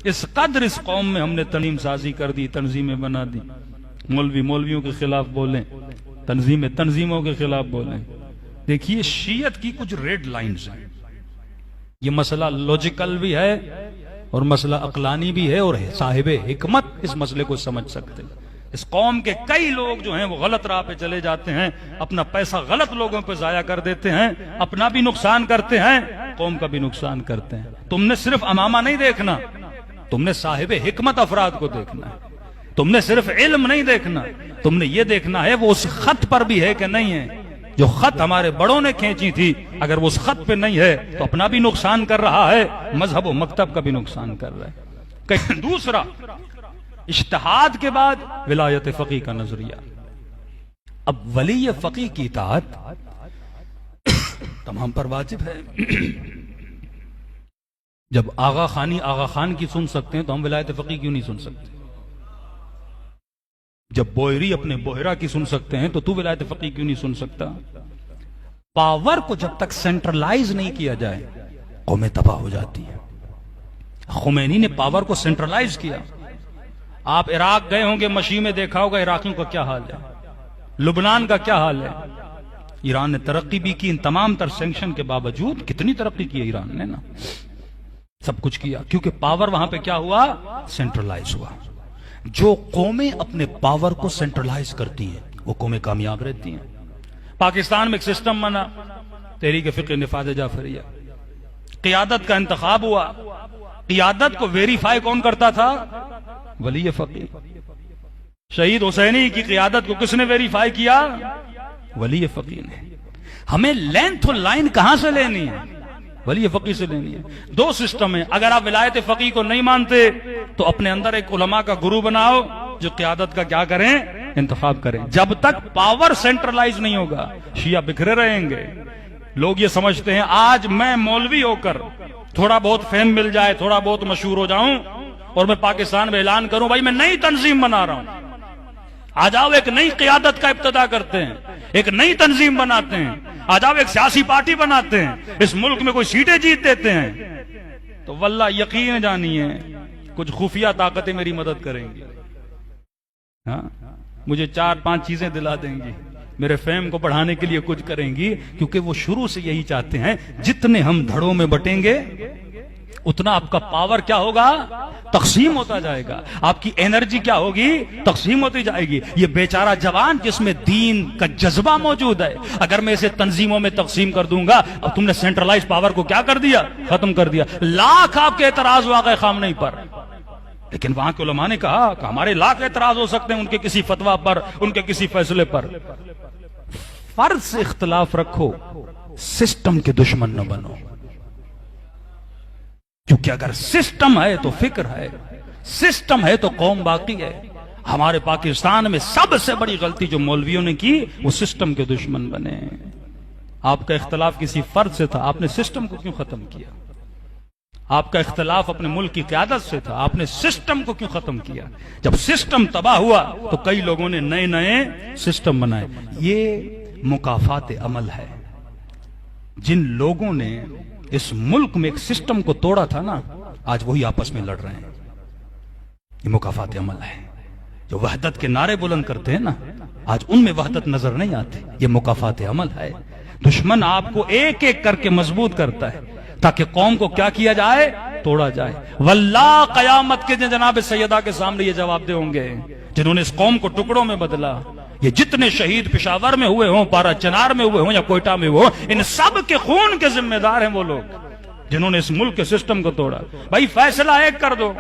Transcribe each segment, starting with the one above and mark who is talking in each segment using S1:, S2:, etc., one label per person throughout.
S1: اس قدر اس قوم میں ہم نے تنظیم سازی کر دی، تنظیمیں بنا دی، مولوی مولویوں کے خلاف بولیں، تنظیمیں تنظیموں کے خلاف بولیں۔ دیکھیے شیعت کی کچھ ریڈ لائنز ہیں، یہ مسئلہ لوجیکل بھی ہے اور مسئلہ عقلانی بھی ہے، اور صاحب حکمت اس مسئلے کو سمجھ سکتے ہیں۔ اس قوم کے کئی لوگ جو ہیں وہ غلط راہ پہ چلے جاتے ہیں، اپنا پیسہ غلط لوگوں پہ ضائع کر دیتے ہیں، اپنا بھی نقصان کرتے ہیں، قوم کا بھی نقصان کرتے ہیں۔ تم نے صرف امامہ نہیں دیکھنا، تم نے صاحب حکمت افراد کو دیکھنا ہے، تم نے صرف علم نہیں دیکھنا، تم نے یہ دیکھنا ہے وہ اس خط پر بھی ہے کہ نہیں ہے، جو خط ہمارے بڑوں نے کھینچی تھی، اگر وہ اس خط پہ نہیں ہے تو اپنا بھی نقصان کر رہا ہے، مذہب و مکتب کا بھی نقصان کر رہا ہے۔ دوسرا، اجتہاد کے بعد ولایت فقیہ کا نظریہ۔ اب ولی فقیہ کی اطاعت تمام پر واجب ہے۔ جب آغا خانی آغا خان کی سن سکتے ہیں تو ہم ولایت فقیہ کیوں نہیں سن سکتے؟ جب بوہری اپنے بوہرا کی سن سکتے ہیں تو تو ولایت فقیہ کیوں نہیں سن سکتا؟ پاور کو جب تک سینٹرلائز نہیں کیا جائے قومیں تباہ ہو جاتی ہیں۔ خمینی نے پاور کو سینٹرلائز کیا۔ آپ عراق گئے ہوں گے، مشی میں دیکھا ہوگا عراقیوں کا کیا حال ہے، لبنان کا کیا حال ہے۔ ایران نے ترقی بھی کی، ان تمام تر سینکشن کے باوجود کتنی ترقی کی ہے ایران نے نا، سب کچھ کیا، کیونکہ پاور وہاں پہ کیا ہوا؟ سینٹرلائز ہوا۔ جو قومیں اپنے پاور کو سینٹرلائز کرتی ہیں وہ قومیں کامیاب رہتی ہیں۔ پاکستان میں ایک سسٹم بنا، تحریک فقہ نفاذ جعفریہ، قیادت کا انتخاب ہوا، قیادت کو ویریفائی کون کرتا تھا؟ ولی فقیہ۔ شہید حسینی کی قیادت کو کس نے ویریفائی کیا؟ ولی فقیہ نے۔ ہمیں لینتھ اور لائن کہاں سے لینی ہے؟ ولی فقیہ سے لینی ہے۔ دو سسٹم ہیں، اگر آپ ولایت فقیہ کو نہیں مانتے تو اپنے اندر ایک علماء کا گروہ بناؤ جو قیادت کا کیا کریں؟ انتخاب کریں۔ جب تک پاور سینٹرلائز نہیں ہوگا شیعہ بکھرے رہیں گے۔ لوگ یہ سمجھتے ہیں آج میں مولوی ہو کر تھوڑا بہت فیم مل جائے، تھوڑا بہت مشہور ہو جاؤں اور میں پاکستان میں اعلان کروں بھائی میں نئی تنظیم بنا رہا ہوں، آ جاؤ ایک نئی قیادت کا ابتدا کرتے ہیں، ایک نئی تنظیم بناتے ہیں، آ جاؤ ایک سیاسی پارٹی بناتے ہیں، اس ملک میں کوئی سیٹیں جیت دیتے ہیں، تو واللہ یقین جانیے کچھ خفیہ طاقتیں میری مدد کریں گی، ہاں مجھے 4-5 چیزیں دلا دیں گی، میرے فیم کو بڑھانے کے لیے کچھ کریں گی، کیونکہ وہ شروع سے یہی چاہتے ہیں جتنے ہم دھڑوں میں بٹیں گے اتنا آپ کا پاور کیا ہوگا؟ تقسیم ہوتا جائے گا، آپ کی انرجی کیا ہوگی؟ تقسیم ہوتی جائے گی۔ یہ بیچارہ جوان جس میں دین کا جذبہ موجود ہے، اگر میں اسے تنظیموں میں تقسیم کر دوں گا، اب تم نے سینٹرلائز پاور کو کیا کر دیا؟ ختم کر دیا۔ لاکھ آپ کے اعتراض واقع خامنئی پر، لیکن وہاں کے علماء نے کہا کہ ہمارے لاکھ اعتراض ہو سکتے ہیں ان کے کسی فتویٰ پر، ان کے کسی فیصلے پر، فرض سے اختلاف رکھو، سسٹم کے دشمن نہ بنو، کیونکہ اگر سسٹم ہے تو فکر ہے، سسٹم ہے تو قوم باقی ہے۔ ہمارے پاکستان میں سب سے بڑی غلطی جو مولویوں نے کی وہ سسٹم کے دشمن بنے۔ آپ کا اختلاف کسی فرد سے تھا، آپ نے سسٹم کو کیوں ختم کیا؟ آپ کا اختلاف اپنے ملک کی قیادت سے تھا، آپ نے سسٹم کو کیوں ختم کیا؟ جب سسٹم تباہ ہوا تو کئی لوگوں نے نئے نئے سسٹم بنائے۔ یہ مکافات عمل ہے۔ جن لوگوں نے اس ملک میں ایک سسٹم کو توڑا تھا نا، آج وہی آپس میں لڑ رہے ہیں۔ یہ مکافات عمل ہے۔ جو وحدت کے نعرے بلند کرتے ہیں نا، آج ان میں وحدت نظر نہیں آتی۔ یہ مکافات عمل ہے۔ دشمن آپ کو ایک ایک کر کے مضبوط کرتا ہے تاکہ قوم کو کیا کیا جائے؟ توڑا جائے۔ واللہ قیامت کے دن جناب سیدہ کے سامنے یہ جواب دے ہوں گے جنہوں نے اس قوم کو ٹکڑوں میں بدلا۔ یہ جتنے شہید پشاور میں ہوئے ہوں، پارا چنار میں ہوئے ہوں یا کوئٹہ میں ہوئے ہوں، ان سب کے خون کے ذمہ دار ہیں وہ لوگ جنہوں نے اس ملک کے سسٹم کو توڑا۔ بھائی فیصلہ ایک کر دو۔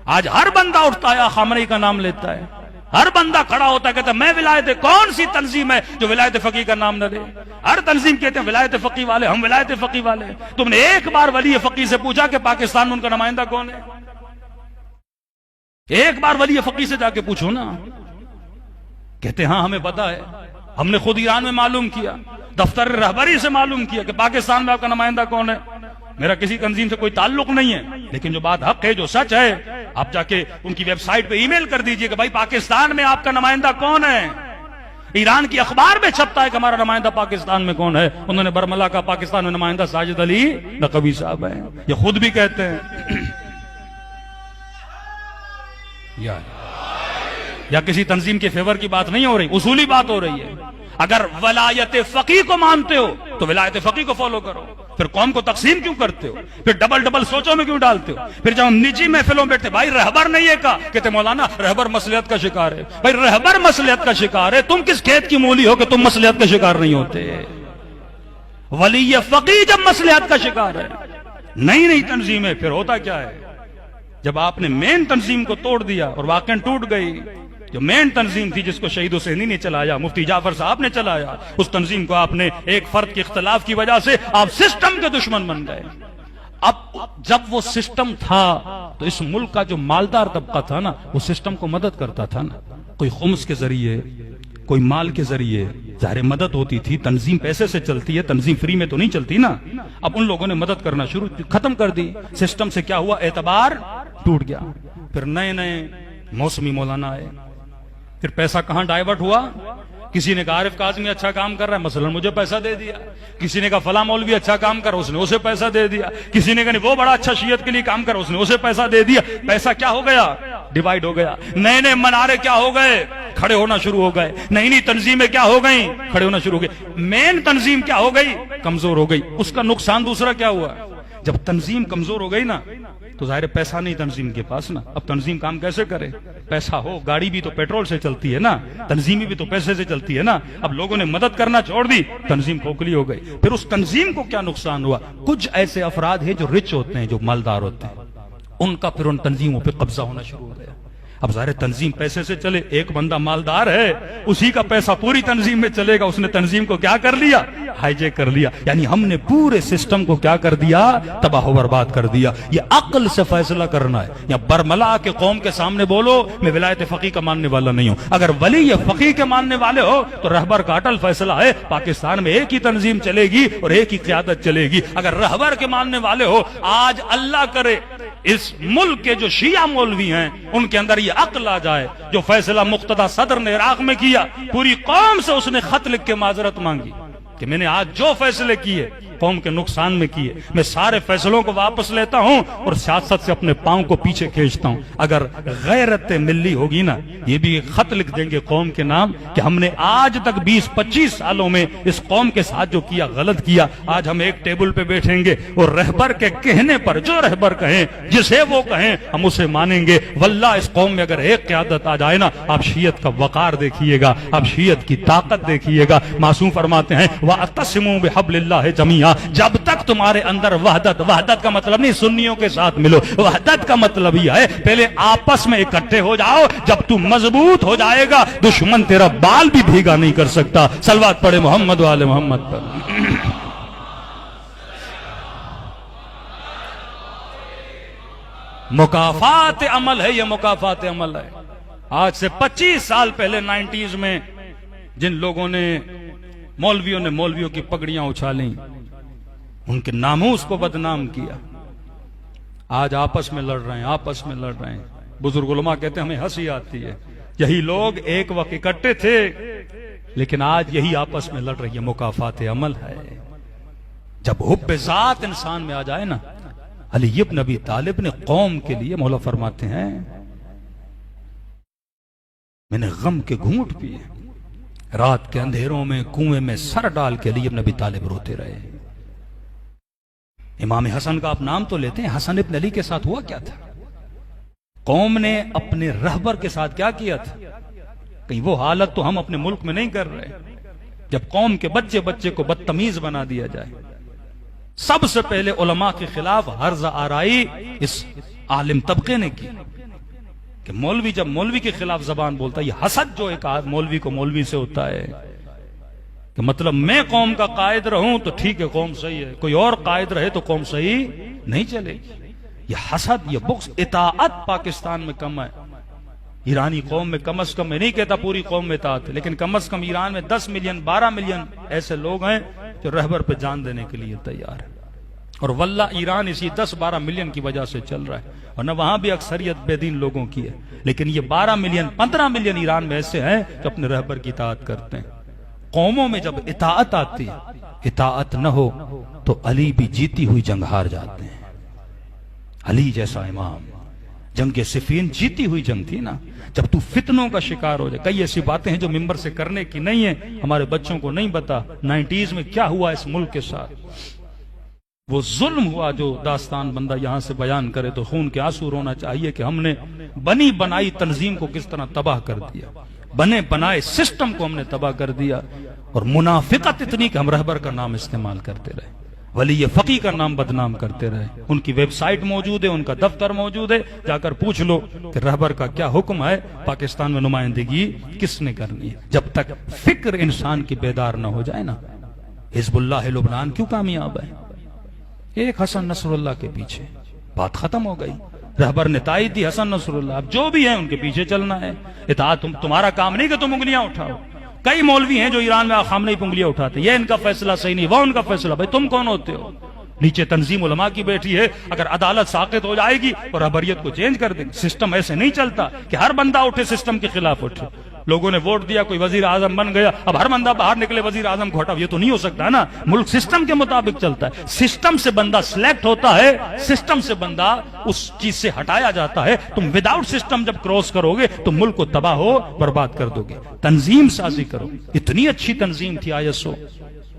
S1: آج ہر بندہ اٹھتا ہے، خامنئی کا نام لیتا ہے، ہر بندہ کھڑا ہوتا ہے کہتا ہے میں ولایت، کون سی تنظیم ہے جو ولایت فقیہ کا نام نہ دے؟ ہر تنظیم کہتے ہیں ولایت فقیہ والے، ہم ولایت فقیہ والے۔ تم نے ایک بار ولی فقیہ سے پوچھا کہ پاکستان میں ان کا نمائندہ کون ہے؟ ایک بار ولی فقیہ سے جا کے پوچھو نا۔ کہتے ہاں ہمیں پتا ہے، ہم نے خود ایران میں معلوم کیا، دفتر رہبری سے معلوم کیا کہ پاکستان میں آپ کا نمائندہ کون ہے۔ میرا کسی تنظیم سے کوئی تعلق نہیں ہے، لیکن جو بات حق ہے، جو سچ ہے، آپ جا کے ان کی ویب سائٹ پہ ای میل کر دیجئے کہ بھائی پاکستان میں آپ کا نمائندہ کون ہے۔ ایران کی اخبار میں چھپتا ہے کہ ہمارا نمائندہ پاکستان میں کون ہے۔ انہوں نے برملا کا پاکستان میں نمائندہ ساجد علی نقوی صاحب ہیں، یہ خود بھی کہتے ہیں۔ یا کسی تنظیم کے فیور کی بات نہیں ہو رہی، اصولی بات ہو رہی ہے. اگر ولایت فقیہ کو مانتے ہو تو ولایت فقیہ کو فالو کرو. پھر قوم کو تقسیم کیوں کرتے ہو؟ پھر ڈبل سوچوں میں کیوں ڈالتے ہو؟ پھر جب ہم نجی محفلوں میں بیٹھتے، بھائی رہبر نہیں ہے کہا، کہتے مولانا رہبر مصلحت کا شکار ہے. بھائی رہبر مصلحت کا شکار ہے، تم کس کھیت کی مولی ہو کہ تم مصلحت کا شکار نہیں ہوتے؟ ولی فقیہ جب مصلحت کا شکار ہے، نئی تنظیمیں، پھر ہوتا کیا ہے؟ جب آپ نے مین تنظیم کو توڑ دیا اور واقعا ٹوٹ گئی، جو مین تنظیم تھی جس کو شہید حسینی نے چلایا، مفتی جعفر صاحب نے چلایا، اس تنظیم کو آپ نے ایک فرد کے اختلاف کی وجہ سے آپ سسٹم کے دشمن بن گئے. اب جب وہ سسٹم تھا تو اس ملک کا جو مالدار طبقہ تھا نا، وہ سسٹم کو مدد کرتا تھا نا، کوئی خمس کے ذریعے، کوئی مال کے ذریعے، ظاہر مدد ہوتی تھی. تنظیم پیسے سے چلتی ہے، تنظیم فری میں تو نہیں چلتی نا. اب ان لوگوں نے مدد کرنا شروع ختم کر دی. سسٹم سے کیا ہوا؟ اعتبار ٹوٹ گیا. پھر نئے موسمی مولانا آئے. پھر پیسہ کہاں ڈائیورٹ ہوا؟ کسی نے کہا عارف کاظمی اچھا کام کر رہا ہے، مثلا مجھے پیسہ دے دیا. کسی نے کہا فلاں مولوی اچھا کام کر رہا ہے، اس نے اسے پیسہ دے دیا. کسی نے کہا وہ بڑا اچھا شیعت کے لیے کام کر رہا ہے، اس نے اسے پیسہ دے دیا. پیسہ کیا ہو گیا؟ ڈیوائیڈ ہو گیا. نئے منارے کیا ہو گئے؟ کھڑے ہونا شروع ہو گئے. نئی تنظیمیں کیا ہو گئیں؟ کھڑے ہونا شروع ہو گئے. مین تنظیم کیا ہو گئی؟ کمزور ہو گئی. اس کا نقصان دوسرا کیا ہوا؟ جب تنظیم کمزور ہو گئی نا تو ظاہر پیسہ نہیں تنظیم کے پاس نا. اب تنظیم کام کیسے کرے؟ پیسہ ہو، گاڑی بھی تو پیٹرول سے چلتی ہے نا، تنظیمی بھی تو پیسے سے چلتی ہے نا. اب لوگوں نے مدد کرنا چھوڑ دی، تنظیم کھوکھلی ہو گئی. پھر اس تنظیم کو کیا نقصان ہوا؟ کچھ ایسے افراد ہیں جو رچ ہوتے ہیں، جو مالدار ہوتے ہیں، ان کا پھر ان تنظیموں پہ قبضہ ہونا شروع ہو گیا. اب ظاہر تنظیم پیسے سے چلے، ایک بندہ مالدار ہے، اسی کا پیسہ پوری تنظیم میں چلے گا. اس نے تنظیم کو کیا کر لیا؟ ہائی جیک کر لیا. یعنی ہم نے پورے سسٹم کو کیا کر دیا؟ تباہ و برباد کر دیا. یہ عقل سے فیصلہ کرنا ہے. یا برملا کے قوم کے سامنے بولو میں ولایت فقیہ کا ماننے والا نہیں ہوں. اگر ولی فقیہ کے ماننے والے ہو تو رہبر کا اٹل فیصلہ ہے پاکستان میں ایک ہی تنظیم چلے گی اور ایک ہی قیادت چلے گی. اگر رہبر کے ماننے والے ہو، آج اللہ کرے اس ملک کے جو شیعہ مولوی ہیں ان کے اندر یہ عقل آ جائے. جو فیصلہ مقتدی صدر نے عراق میں کیا، پوری قوم سے اس نے خط لکھ کے معذرت مانگی کہ میں نے آج جو فیصلے کیے قوم کے نقصان میں کیے، میں سارے فیصلوں کو واپس لیتا ہوں اور سیاست سے اپنے پاؤں کو پیچھے کھینچتا ہوں. اگر غیرت ملی ہوگی نا، یہ بھی ایک خط لکھ دیں گے قوم کے نام کہ ہم نے آج تک 20-25 سالوں میں اس قوم کے ساتھ جو کیا غلط کیا. آج ہم ایک ٹیبل پہ بیٹھیں گے اور رہبر کے کہنے پر جو رہبر کہیں، جسے وہ کہیں، ہم اسے مانیں گے. واللہ اس قوم میں اگر ایک قیادت آ جائے نا، آپ شیعت کا وقار دیکھیے گا، آپ شیعت کی طاقت دیکھیے گا. معصوم فرماتے ہیں وَاعْتَصِمُوا بِحَبْلِ اللَّهِ جَمِيعًا، جب تک تمہارے اندر وحدت کا مطلب نہیں سنیوں کے ساتھ ملو، وحدت کا مطلب یہ ہے پہلے آپس میں اکٹھے ہو جاؤ. جب تم مضبوط ہو جائے گا دشمن تیرا بال بھی بھیگا نہیں کر سکتا. صلوات پڑھے محمد و آل محمد پر. مکافات عمل ہے، یہ مکافات عمل ہے. آج سے 25 سال پہلے 90s میں جن لوگوں نے مولویوں کی پگڑیاں اچھالیں، ان کے ناموس کو بدنام کیا، آج آپس میں لڑ رہے ہیں. بزرگ علماء کہتے ہیں ہمیں ہنسی آتی ہے. یہی لوگ ایک وقت اکٹھے تھے لیکن آج یہی آپس میں لڑ رہی ہے. مکافات عمل ہے. جب حب ذات انسان میں آ جائے نا، علی ابن ابی طالب نے قوم کے لیے، مولا فرماتے ہیں میں نے غم کے گھونٹ پیے، رات کے اندھیروں میں کنویں میں سر ڈال کے علی ابن ابی طالب روتے رہے. امام حسن کا آپ نام تو لیتے ہیں، حسن ابن علی کے ساتھ ہوا کیا تھا؟ قوم نے اپنے رہبر کے ساتھ کیا کیا تھا؟ کہیں وہ حالت تو ہم اپنے ملک میں نہیں کر رہے. جب قوم کے بچے کو بدتمیز بنا دیا جائے. سب سے پہلے علماء کے خلاف حرز آرائی اس عالم طبقے نے کی کہ مولوی جب مولوی کے خلاف زبان بولتا ہے، یہ حسد جو ایک مولوی کو مولوی سے ہوتا ہے کہ مطلب میں قوم کا قائد رہوں تو ٹھیک ہے، قوم صحیح ہے، کوئی اور قائد رہے تو قوم صحیح نہیں چلے گی. یہ حسد، یہ بغض، اطاعت پاکستان میں کم ہے. ایرانی قوم میں کم از کم، میں نہیں کہتا پوری قوم میں اطاعت ہے، لیکن کم از کم ایران میں 10 ملین 12 ملین ایسے لوگ ہیں جو رہبر پہ جان دینے کے لیے تیار ہے. اور واللہ ایران اسی 10-12 ملین کی وجہ سے چل رہا ہے، ورنہ وہاں بھی اکثریت بے دین لوگوں کی ہے. لیکن یہ 12 ملین 15 ملین ایران میں ایسے ہیں جو اپنے رہبر کی اطاعت کرتے ہیں. قوموں میں جب اطاعت آتی، اطاعت نہ ہو تو علی بھی جیتی ہوئی جنگ ہار جاتے ہیں. علی جیسا امام جنگ صفین جیتی ہوئی جنگ تھی نا، جب تو فتنوں کا شکار ہو جائے. کئی ایسی باتیں ہیں جو ممبر سے کرنے کی نہیں ہیں، ہمارے بچوں کو نہیں پتا 90s میں کیا ہوا اس ملک کے ساتھ. وہ ظلم ہوا جو داستان بندہ یہاں سے بیان کرے تو خون کے آنسو رونا چاہیے کہ ہم نے بنی بنائی تنظیم کو کس طرح تباہ کر دیا، بنے بنائے سسٹم کو ہم نے تباہ کر دیا. اور منافقت اتنی کہ ہم رہبر کا نام استعمال کرتے رہے، ولی فقی کا نام بدنام کرتے رہے. ان کی ویب سائٹ موجود ہے، ان کا دفتر موجود ہے، جا کر پوچھ لو کہ رہبر کا کیا حکم ہے، پاکستان میں نمائندگی کس نے کرنی ہے. جب تک فکر انسان کی بیدار نہ ہو جائے نا. حزب اللہ لبنان کیوں کامیاب ہے؟ ایک حسن نصر اللہ کے پیچھے، بات ختم ہو گئی. رہبر نے تائید دی حسن نصر اللہ، اب جو بھی ہیں ان کے پیچھے چلنا ہے. اطاعت تمہارا کام نہیں کہ تم انگلیاں اٹھاؤ. کئی مولوی ہیں جو ایران میں خامنہ ہی انگلیاں اٹھاتے، یہ ان کا فیصلہ صحیح نہیں، وہ ان کا فیصلہ. بھائی تم کون ہوتے ہو؟ نیچے تنظیم علماء کی بیٹھی ہے، اگر عدالت ساقط ہو جائے گی اور رہبریت کو چینج کر دیں. سسٹم ایسے نہیں چلتا کہ ہر بندہ اٹھے سسٹم کے خلاف اٹھے. لوگوں نے ووٹ دیا، کوئی وزیر اعظم بن گیا، اب ہر بندہ باہر نکلے وزیر اعظم کو ہٹاؤ، یہ تو نہیں ہو سکتا نا. ملک سسٹم کے مطابق چلتا ہے. سسٹم سے بندہ سلیکٹ ہوتا ہے، سسٹم سے بندہ اس چیز سے ہٹایا جاتا ہے. تم وداؤٹ سسٹم جب کراس کرو گے تو ملک کو تباہ ہو برباد کر دو گے. تنظیم سازی کرو. اتنی اچھی تنظیم تھی ISO،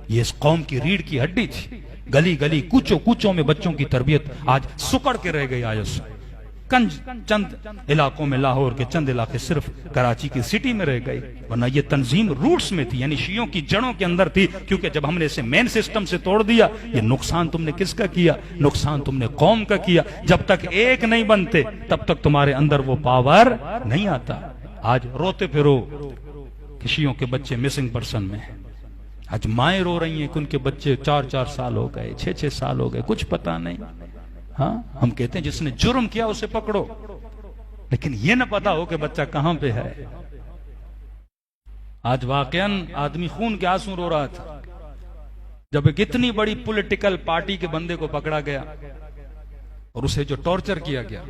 S1: یہ اس قوم کی ریڑھ کی ہڈی تھی. گلی گلی کوچوں کوچوں میں بچوں کی تربیت آج سکڑ کے رہ گئی. ISO چند علاقوں میں، لاہور کے چند علاقے صرف کراچی کی سٹی میں رہ گئی، ورنہ یہ تنظیم روٹس میں تھی، یعنی شیعوں کی جڑوں کے اندر تھی. کیونکہ جب ہم نے اسے مین سسٹم سے توڑ دیا، یہ نقصان تم نے کس کا کیا؟ نقصان تم نے قوم کا کیا. جب تک ایک نہیں بنتے تب تک تمہارے اندر وہ پاور نہیں آتا. آج روتے پھرو کہ شیعوں کے بچے مسنگ پرسن میں ہیں. آج مائیں رو رہی ہیں کہ ان کے بچے 4 سال ہو گئے، 6 سال ہو گئے، کچھ پتا نہیں. ہاں ہم کہتے ہیں جس نے جرم کیا اسے پکڑو، لیکن یہ نہ پتا ہو کہ بچہ کہاں پہ ہے. آج واقعاً آدمی خون کے آنسو رو رہا تھا جب ایک اتنی بڑی پولیٹیکل پارٹی کے بندے کو پکڑا گیا اور اسے جو ٹارچر کیا گیا.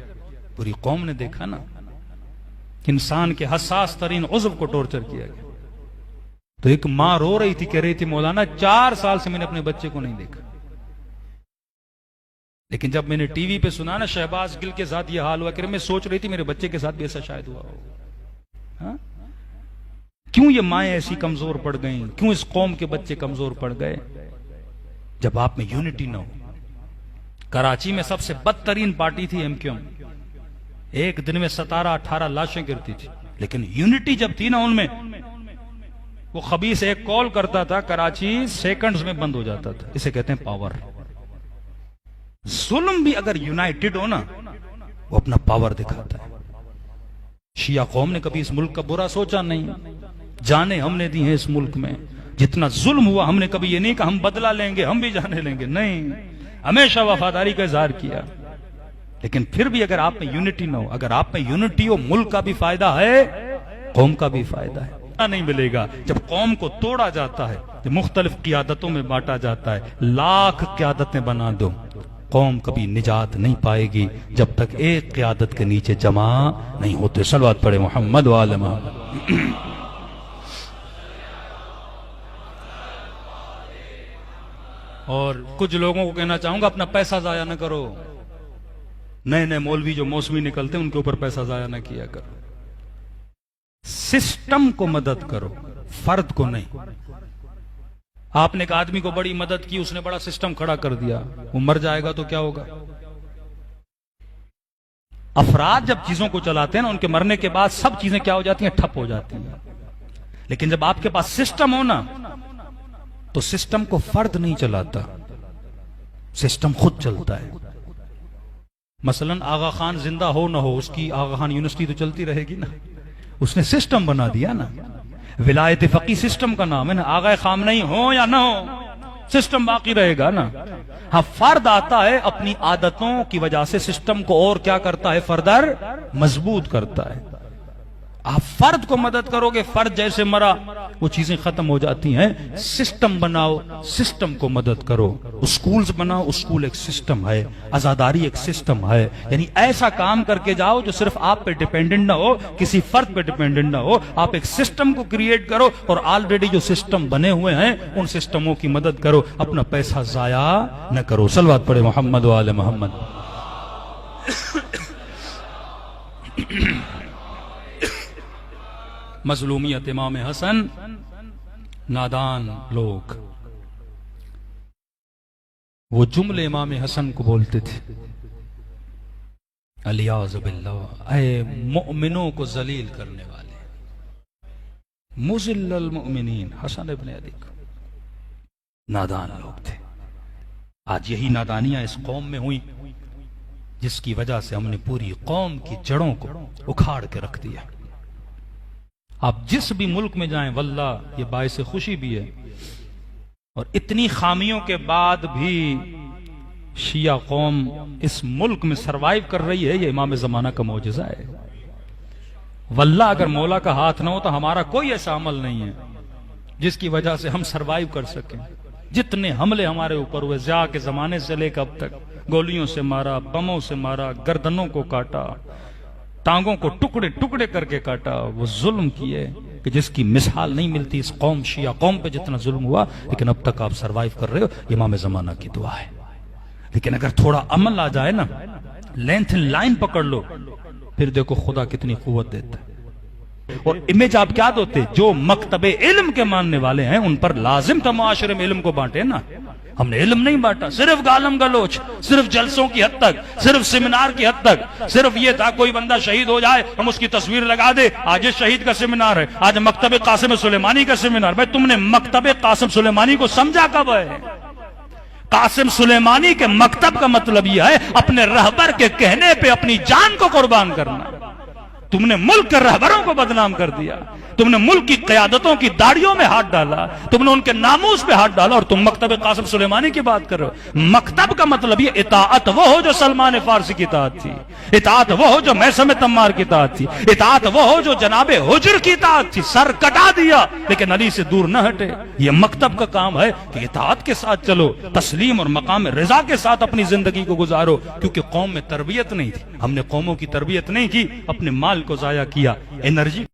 S1: پوری قوم نے دیکھا نا، انسان کے حساس ترین عضو کو ٹارچر کیا گیا. تو ایک ماں رو رہی تھی، کہہ رہی تھی مولانا 4 سال سے میں نے اپنے بچے کو نہیں دیکھا. لیکن جب میں نے ٹی وی پہ سنا نا شہباز گل کے ساتھ یہ حال ہوا، کہ میں سوچ رہی تھی میرے بچے کے ساتھ بھی ایسا شاید ہوا ہو. کیوں یہ مائیں ایسی کمزور پڑ گئیں؟ کیوں اس قوم کے بچے کمزور پڑ گئے؟ جب آپ میں یونٹی نہ ہو. کراچی میں سب سے بدترین پارٹی تھی MQM. ایک دن میں 17-18 لاشیں گرتی تھی، لیکن یونٹی جب تھی نا ان میں، وہ خبیث ایک کال کرتا تھا، کراچی سیکنڈز میں بند ہو جاتا تھا. اسے کہتے ہیں پاور. ظلم بھی اگر یونائٹڈ ہو نا وہ اپنا پاور دکھاتا ہے. شیعہ قوم نے کبھی اس ملک کا برا سوچا نہیں. جانیں ہم نے دی ہیں اس ملک میں، جتنا ظلم ہوا ہم نے کبھی یہ نہیں کہا ہم بدلہ لیں گے، ہم بھی جانے لیں گے. نہیں، ہمیشہ وفاداری کا اظہار کیا. لیکن پھر بھی اگر آپ میں یونٹی نہ ہو، اگر آپ میں یونٹی ہو، ملک کا بھی فائدہ ہے، قوم کا بھی فائدہ ہے. نہیں ملے گا جب قوم کو توڑا جاتا ہے، جب مختلف قیادتوں میں بانٹا جاتا ہے. لاکھ قیادتیں بنا دو، قوم کبھی نجات نہیں پائے گی جب تک ایک قیادت کے نیچے جمع نہیں ہوتے. صلوات پڑھے محمد وآل محمد. اور کچھ لوگوں کو کہنا چاہوں گا اپنا پیسہ ضائع نہ کرو. نئے مولوی جو موسمی نکلتے ہیں ان کے اوپر پیسہ ضائع نہ کیا کرو. سسٹم کو مدد کرو، فرد کو نہیں. آپ نے ایک آدمی کو بڑی مدد کی، اس نے بڑا سسٹم کھڑا کر دیا، وہ مر جائے گا تو کیا ہوگا؟ افراد جب چیزوں کو چلاتے ہیں نا، ان کے مرنے کے بعد سب چیزیں کیا ہو جاتی ہیں؟ ٹھپ ہو جاتی ہیں. لیکن جب آپ کے پاس سسٹم ہو نا تو سسٹم کو فرد نہیں چلاتا، سسٹم خود چلتا ہے. مثلا آغا خان زندہ ہو نہ ہو، اس کی آغا خان یونیورسٹی تو چلتی رہے گی نا. اس نے سسٹم بنا دیا نا. ولایت فقی سسٹم کا نام ہے نا. آغا خامنئی ہو یا نہ ہو سسٹم باقی رہے گا نا. ہاں فرد آتا ہے اپنی عادتوں کی وجہ سے سسٹم کو اور کیا کرتا ہے؟ فردر مضبوط کرتا ہے. آپ فرد کو مدد کرو گے، فرد جیسے مرا وہ چیزیں ختم ہو جاتی ہیں. سسٹم بناؤ، سسٹم کو مدد کرو. اسکولز بناؤ، اسکول ایک سسٹم ہے. عزاداری ایک سسٹم ہے. یعنی ایسا کام کر کے جاؤ جو صرف آپ پہ ڈیپینڈنٹ نہ ہو، کسی فرد پہ ڈیپینڈنٹ نہ ہو. آپ ایک سسٹم کو کریٹ کرو اور آلریڈی جو سسٹم بنے ہوئے ہیں ان سسٹموں کی مدد کرو. اپنا پیسہ ضائع نہ کرو. صلوات پڑھے محمد وآل محمد. مظلومیت امام حسن، نادان لوگ وہ جملے امام حسن کو بولتے تھے، الیاذ باللہ، اے مؤمنوں کو ذلیل کرنے والے، مذل المؤمنین، حسن ابن علی کو نادان لوگ تھے۔ آج یہی نادانیاں اس قوم میں ہوئی جس کی وجہ سے ہم نے پوری قوم کی جڑوں کو اکھاڑ کے رکھ دیا۔ آپ جس بھی ملک میں جائیں واللہ یہ باعث خوشی بھی ہے، اور اتنی خامیوں کے بعد بھی شیعہ قوم اس ملک میں سروائیو کر رہی ہے، یہ امام زمانہ کا معجزہ ہے۔ واللہ اگر مولا کا ہاتھ نہ ہو تو ہمارا کوئی ایسا عمل نہیں ہے جس کی وجہ سے ہم سروائیو کر سکیں۔ جتنے حملے ہمارے اوپر ہوئے ضیاء کے زمانے سے لے کر اب تک، گولیوں سے مارا، بموں سے مارا، گردنوں کو کاٹا، ٹانگوں کو ٹکڑے ٹکڑے کر کے کاٹا، وہ ظلم کیے کہ جس کی مثال نہیں ملتی اس قوم، شیعہ قوم پہ جتنا ظلم ہوا، لیکن اب تک آپ سروائیو کر رہے ہو، امام زمانہ کی دعا ہے۔ لیکن اگر تھوڑا عمل آ جائے نا، لینتھ لائن پکڑ لو، پھر دیکھو خدا کتنی قوت دیتا ہے۔ اور امیج آپ کیا دوتے؟ جو مکتب علم کے ماننے والے ہیں ان پر لازم تھا معاشرے میں علم کو بانٹے نا۔ ہم نے علم نہیں بانٹا، صرف گالم گلوچ، صرف جلسوں کی حد تک، صرف سیمینار کی حد تک، صرف یہ تھا کوئی بندہ شہید ہو جائے ہم اس کی تصویر لگا دے، آج شہید کا سیمینار ہے، آج مکتب قاسم سلیمانی کا سیمینار۔ بھائی تم نے مکتب قاسم سلیمانی کو سمجھا کب ہے؟ قاسم سلیمانی کے مکتب کا مطلب یہ ہے اپنے رہبر کے کہنے پہ اپنی جان کو قربان کرنا۔ تم نے ملک کے رہبروں کو بدنام کر دیا، تم نے ملک کی قیادتوں کی داڑھیوں میں ہاتھ ڈالا، تم نے ان کے ناموس پہ ہاتھ ڈالا، اور تم مکتب قاسم سلیمانی کی بات کر رہے ہو۔ مکتب کا مطلب یہ اطاعت وہ ہو جو سلمان فارسی کی اطاعت تھی، اطاعت وہ ہو جو میثم تمار کی اطاعت تھی، اطاعت وہ ہو جو جناب حجر کی اطاعت تھی۔ سر کٹا دیا لیکن علی سے دور نہ ہٹے۔ یہ مکتب کا کام ہے کہ اطاعت کے ساتھ چلو، تسلیم اور مقام رضا کے ساتھ اپنی زندگی کو گزارو، کیونکہ قوم میں تربیت نہیں تھی، ہم نے قوموں کی تربیت نہیں کی، اپنے مال کو ضائع کیا، انرجی